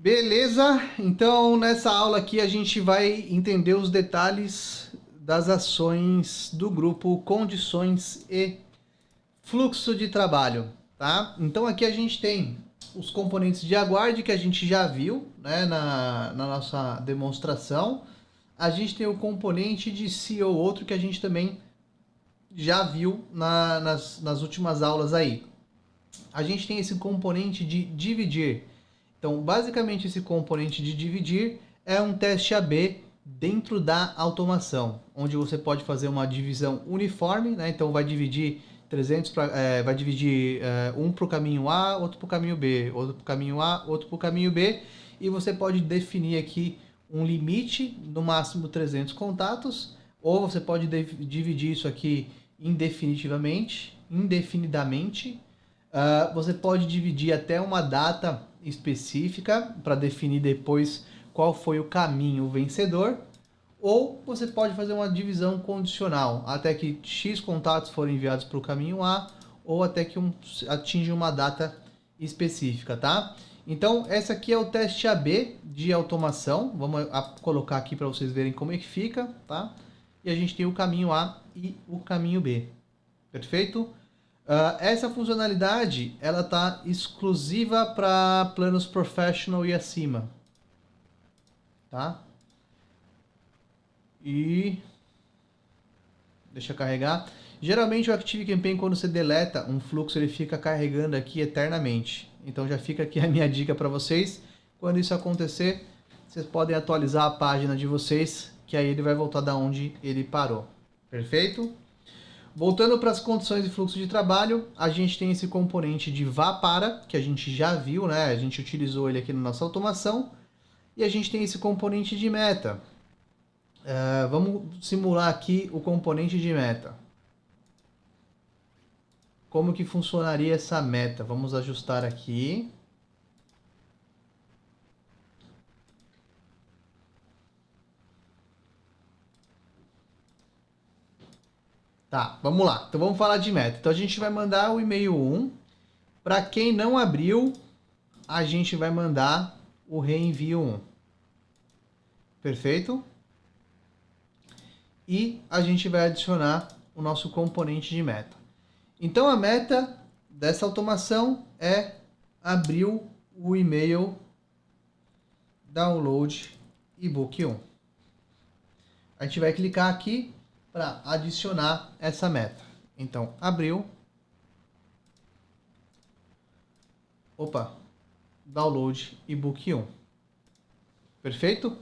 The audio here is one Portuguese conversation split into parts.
Beleza? Então, nessa aula aqui a gente vai entender os detalhes das ações do grupo Condições e Fluxo de Trabalho, tá? Então aqui a gente tem os componentes de aguarde que a gente já viu, né, na nossa demonstração. A gente tem o componente de se ou outro que a gente também já viu nas últimas aulas aí. A gente tem esse componente de dividir. Então, basicamente, esse componente de dividir é um teste AB dentro da automação, onde você pode fazer uma divisão uniforme, né? Então, vai dividir 300 vai dividir um para o caminho A, outro para o caminho B, outro para o caminho A, outro para o caminho B, e você pode definir aqui um limite, no máximo 300 contatos, ou você pode dividir isso aqui indefinidamente. Você pode dividir até uma data específica para definir depois qual foi o caminho vencedor, ou você pode fazer uma divisão condicional até que X contatos forem enviados para o caminho A ou até que atinja uma data específica, tá? Então, essa aqui é o teste AB de automação. Vamos colocar aqui para vocês verem como é que fica, tá? E a gente tem o caminho A e o caminho B. Perfeito? Essa funcionalidade ela está exclusiva para planos professional e acima, tá? E deixa eu carregar. Geralmente o ActiveCampaign, quando você deleta um fluxo, ele fica carregando aqui eternamente. Então já fica aqui a minha dica para vocês. Quando isso acontecer, vocês podem atualizar a página de vocês, que aí ele vai voltar da onde ele parou. Perfeito? Voltando para as condições de fluxo de trabalho, a gente tem esse componente de vá para, que a gente já viu, né? A gente utilizou ele aqui na nossa automação. E a gente tem esse componente de meta. Vamos simular aqui o componente de meta. Como que funcionaria essa meta? Vamos ajustar aqui. Tá, vamos lá. Então vamos falar de meta. Então a gente vai mandar o e-mail 1. Para quem não abriu, a gente vai mandar o reenvio 1. Perfeito? E a gente vai adicionar o nosso componente de meta. Então a meta dessa automação é abrir o e-mail download ebook 1. A gente vai clicar aqui para adicionar essa meta. Então, abriu. Download ebook 1. Perfeito?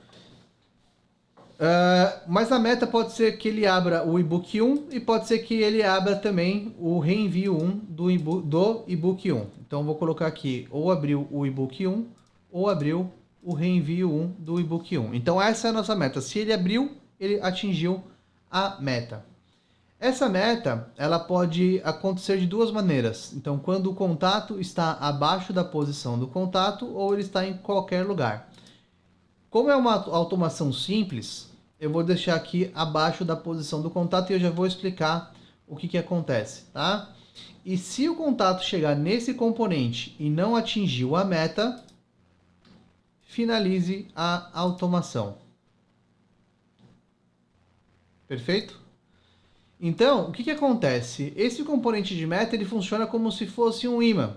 Mas a meta pode ser que ele abra o ebook 1 e pode ser que ele abra também o reenvio 1 do ebook 1. Então, vou colocar aqui, ou abriu o ebook 1, ou abriu o reenvio 1 do ebook 1. Então, essa é a nossa meta. Se ele abriu, ele atingiu a meta. Essa meta, ela pode acontecer de duas maneiras. Então, quando o contato está abaixo da posição do contato ou ele está em qualquer lugar. Como é uma automação simples, eu vou deixar aqui abaixo da posição do contato e eu já vou explicar o que acontece, tá? E se o contato chegar nesse componente e não atingiu a meta, finalize a automação. Perfeito? Então, o que acontece? Esse componente de meta ele funciona como se fosse um imã.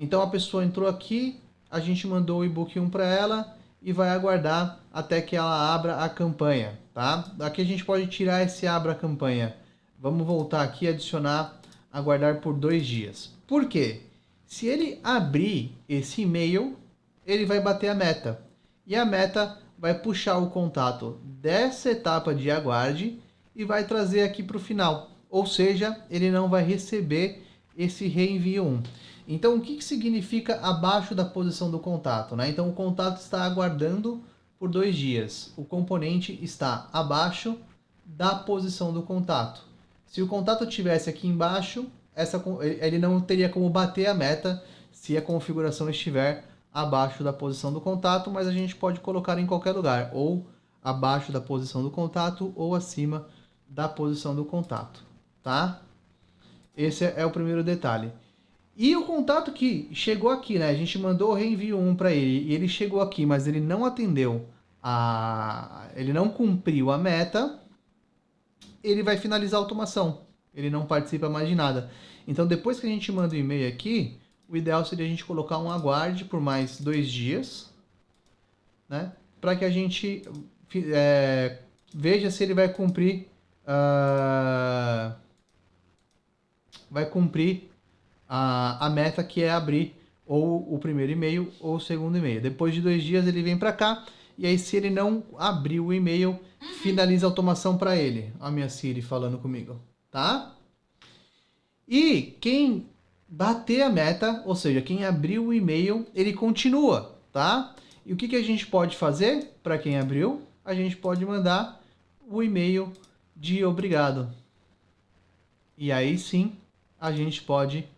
Então, a pessoa entrou aqui, a gente mandou o ebook 1 para ela e vai aguardar até que ela abra a campanha, tá? Aqui a gente pode tirar esse abra a campanha. Vamos voltar aqui e adicionar aguardar por 2 dias. Por quê? Se ele abrir esse e-mail, ele vai bater a meta. E a meta vai puxar o contato dessa etapa de aguarde e vai trazer aqui para o final. Ou seja, ele não vai receber esse reenvio 1. Então, o que significa abaixo da posição do contato, né? Então, o contato está aguardando por 2 dias. O componente está abaixo da posição do contato. Se o contato estivesse aqui embaixo, ele não teria como bater a meta se a configuração estiver abaixo da posição do contato, mas a gente pode colocar em qualquer lugar, ou abaixo da posição do contato ou acima da posição do contato, tá? Esse é o primeiro detalhe. E o contato que chegou aqui, né? A gente mandou o reenvio 1 para ele e ele chegou aqui, mas ele não atendeu ele não cumpriu a meta, ele vai finalizar a automação. Ele não participa mais de nada. Então, depois que a gente manda o e-mail aqui, o ideal seria a gente colocar um aguarde por mais 2 dias, né? Para que a gente veja se ele vai cumprir a meta, que é abrir ou o primeiro e-mail ou o segundo e-mail. Depois de 2 dias ele vem para cá e aí, se ele não abrir o e-mail, finaliza a automação para ele. A minha Siri falando comigo, tá? E quem bater a meta, ou seja, quem abriu o e-mail, ele continua, tá? E o que a gente pode fazer para quem abriu? A gente pode mandar o e-mail de obrigado. E aí sim, a gente pode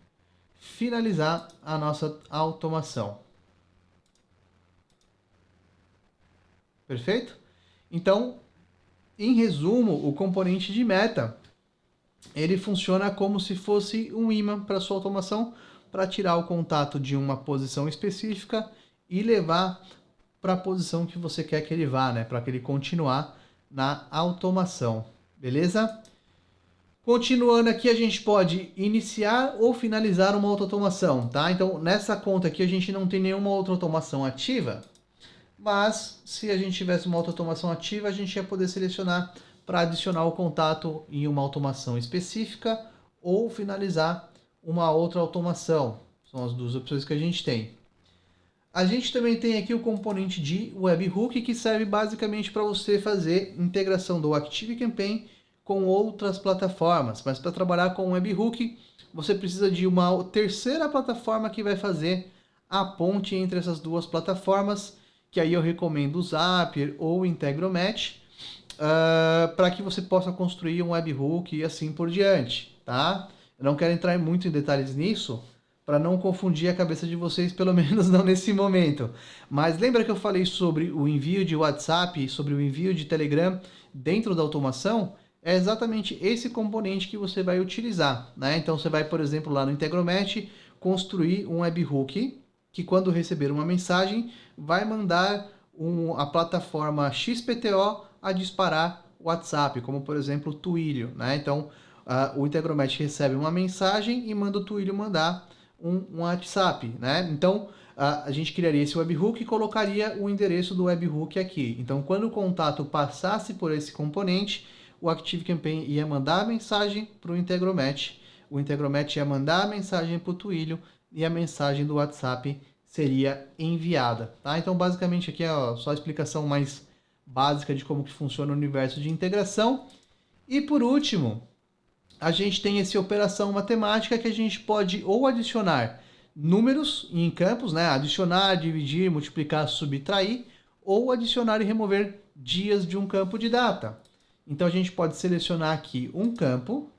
finalizar a nossa automação. Perfeito? Então, em resumo, o componente de meta, ele funciona como se fosse um ímã para sua automação, para tirar o contato de uma posição específica e levar para a posição que você quer que ele vá, né? Para que ele continuar na automação. Beleza? Continuando aqui, a gente pode iniciar ou finalizar uma outra automação, tá? Então, nessa conta aqui, a gente não tem nenhuma outra automação ativa, mas se a gente tivesse uma outra automação ativa, a gente ia poder selecionar para adicionar o contato em uma automação específica ou finalizar uma outra automação. São as duas opções que a gente tem. A gente também tem aqui o componente de webhook, que serve basicamente para você fazer integração do ActiveCampaign com outras plataformas. Mas para trabalhar com webhook, você precisa de uma terceira plataforma que vai fazer a ponte entre essas duas plataformas, que aí eu recomendo o Zapier ou o Integromat, para que você possa construir um webhook e assim por diante, tá? Eu não quero entrar muito em detalhes nisso, para não confundir a cabeça de vocês, pelo menos não nesse momento. Mas lembra que eu falei sobre o envio de WhatsApp, sobre o envio de Telegram dentro da automação? É exatamente esse componente que você vai utilizar, né? Então você vai, por exemplo, lá no Integromat, construir um webhook que, quando receber uma mensagem, vai mandar a plataforma XPTO a disparar o WhatsApp, como por exemplo o Twilio, né? Então o Integromat recebe uma mensagem e manda o Twilio mandar um WhatsApp, né? Então a gente criaria esse webhook e colocaria o endereço do webhook aqui. Então, quando o contato passasse por esse componente, o ActiveCampaign ia mandar a mensagem para o Integromat ia mandar a mensagem para o Twilio e a mensagem do WhatsApp seria enviada, tá? Então, basicamente, aqui é só a explicação mais básica de como que funciona o universo de integração. E, por último, a gente tem essa operação matemática que a gente pode ou adicionar números em campos, né? Adicionar, dividir, multiplicar, subtrair, ou adicionar e remover dias de um campo de data. Então, a gente pode selecionar aqui um campo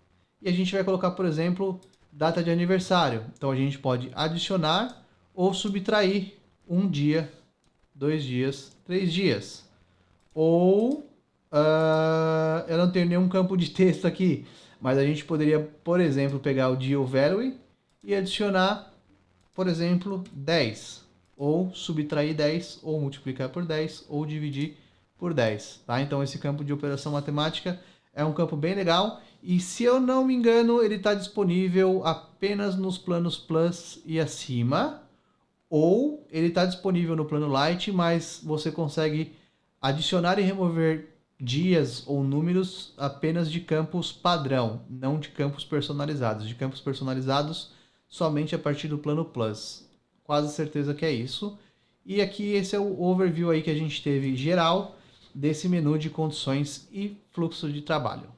e a gente vai colocar, por exemplo, data de aniversário. Então, a gente pode adicionar ou subtrair 1 dia, 2 dias, 3 dias. Ou, eu não tenho nenhum campo de texto aqui, mas a gente poderia, por exemplo, pegar o deal value e adicionar, por exemplo, 10. Ou subtrair 10, ou multiplicar por 10, ou dividir por 10. Tá? Então, esse campo de operação matemática é um campo bem legal. E, se eu não me engano, ele está disponível apenas nos planos Plus e acima. Ou ele está disponível no plano Lite, mas você consegue adicionar e remover dias ou números apenas de campos padrão, não de campos personalizados. De campos personalizados somente a partir do plano Plus. Quase certeza que é isso. E aqui esse é o overview aí que a gente teve geral desse menu de condições e fluxo de trabalho.